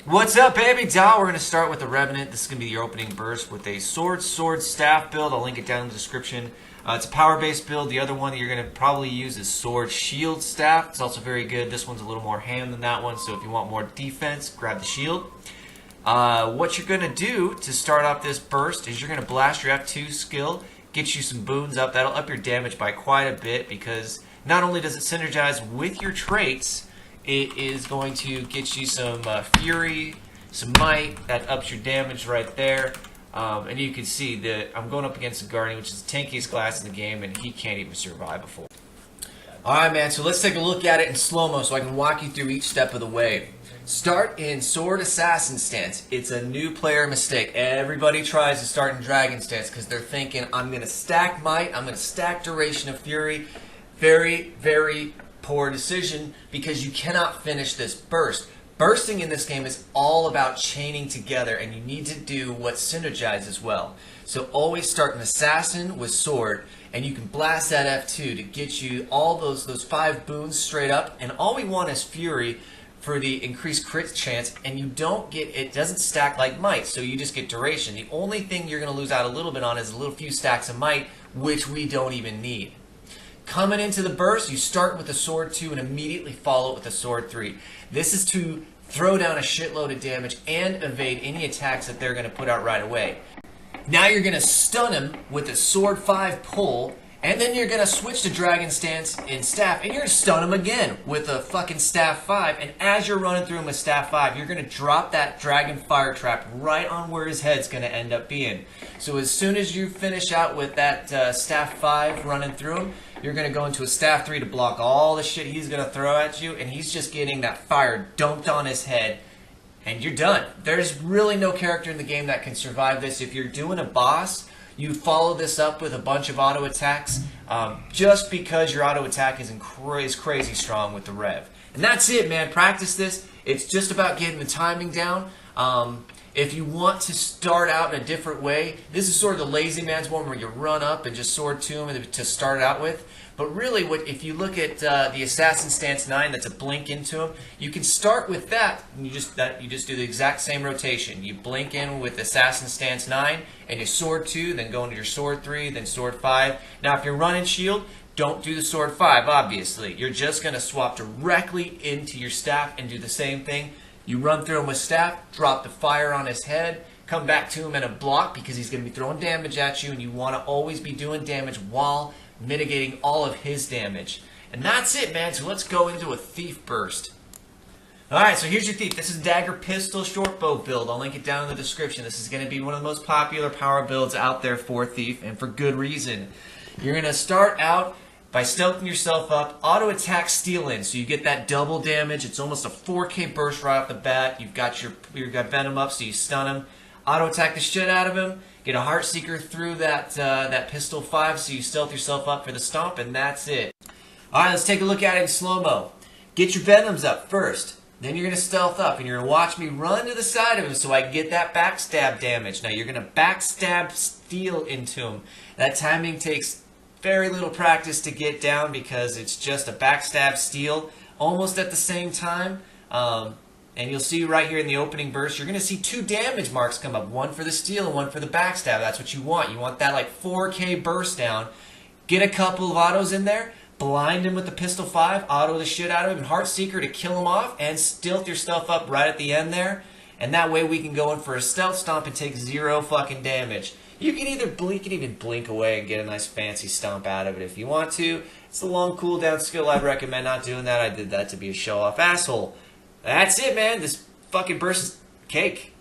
What's up, baby doll? We're going to start with the Revenant. This is going to be your opening burst with a sword, staff build. I'll link it down in the description. It's a power-based build. The other one that you're going to probably use is sword, shield, staff. It's also very good. This one's a little more ham than that one, so if you want more defense, grab the shield. What you're going to do to start off this burst is you're going to blast your F2 skill, get you some boons up. That'll up your damage by quite a bit because not only does it synergize with your traits, it is going to get you some fury, some might. That ups your damage right there. And you can see that I'm going up against a Guardian, which is the tankiest class in the game, and he can't even survive before. Alright, man, so let's take a look at it in slow-mo so I can walk you through each step of the way. Start in Sword Assassin stance. It's a new player mistake. Everybody tries to start in Dragon stance because they're thinking, I'm going to stack might, I'm going to stack duration of fury. Very, very poor decision because you cannot finish this burst. Bursting in this game is all about chaining together, and you need to do what synergizes well. So always start an assassin with sword, and you can blast that F2 to get you all those 5 boons straight up, and all we want is fury for the increased crit chance, and you don't get, it doesn't stack like might, so you just get duration. The only thing you're going to lose out a little bit on is a little few stacks of might, which we don't even need. Coming into the burst, you start with the sword 2 and immediately follow it with the sword 3. This is to throw down a shitload of damage and evade any attacks that they're going to put out right away. Now you're going to stun him with a sword 5 pull, and then you're going to switch to dragon stance and staff, and you're going to stun him again with a fucking staff 5, and as you're running through him with staff 5, you're going to drop that dragon fire trap right on where his head's going to end up being. So as soon as you finish out with that staff 5 running through him, you're going to go into a staff 3 to block all the shit he's going to throw at you, and he's just getting that fire dumped on his head, and you're done. There's really no character in the game that can survive this. If you're doing a boss, you follow this up with a bunch of auto attacks just because your auto attack is crazy strong with the Rev. And that's it, man. Practice this. It's just about getting the timing down. If you want to start out in a different way, this is sort of the lazy man's one where you run up and just sword to him to start out with. But really, if you look at the Assassin Stance 9, that's a blink into him, you can start with that, and you just do the exact same rotation. You blink in with Assassin Stance 9, and you sword 2, then go into your sword 3, then sword 5. Now, if you're running shield, don't do the sword 5, obviously. You're just going to swap directly into your staff and do the same thing. You run through him with staff, drop the fire on his head, come back to him in a block because he's going to be throwing damage at you, and you want to always be doing damage while mitigating all of his damage. And that's it, man. So let's go into a Thief burst. Alright, so here's your Thief. This is Dagger Pistol Short Bow build. I'll link it down in the description. This is going to be one of the most popular power builds out there for Thief, and for good reason. You're going to start out by stealthing yourself up, auto attack steal in, so you get that double damage. It's almost a 4K burst right off the bat. You've got Venom up, so you stun him. Auto attack the shit out of him. Get a Heart Seeker through that pistol 5, so you stealth yourself up for the stomp, and that's it. All right, let's take a look at it in slow-mo. Get your Venoms up first. Then you're going to stealth up, and you're going to watch me run to the side of him so I get that backstab damage. Now, you're going to backstab steal into him. That timing takes very little practice to get down because it's just a backstab steal almost at the same time. And you'll see right here in the opening burst, you're going to see 2 damage marks come up. One for the steal and one for the backstab. That's what you want. You want that like 4K burst down. Get a couple of autos in there. Blind him with the pistol 5. Auto the shit out of him. And Heart Seeker to kill him off. And stealth your stuff up right at the end there. And that way we can go in for a stealth stomp and take 0 fucking damage. You can even blink away and get a nice fancy stomp out of it if you want to. It's a long cooldown skill. I'd recommend not doing that. I did that to be a show-off asshole. That's it, man. This fucking burst is cake.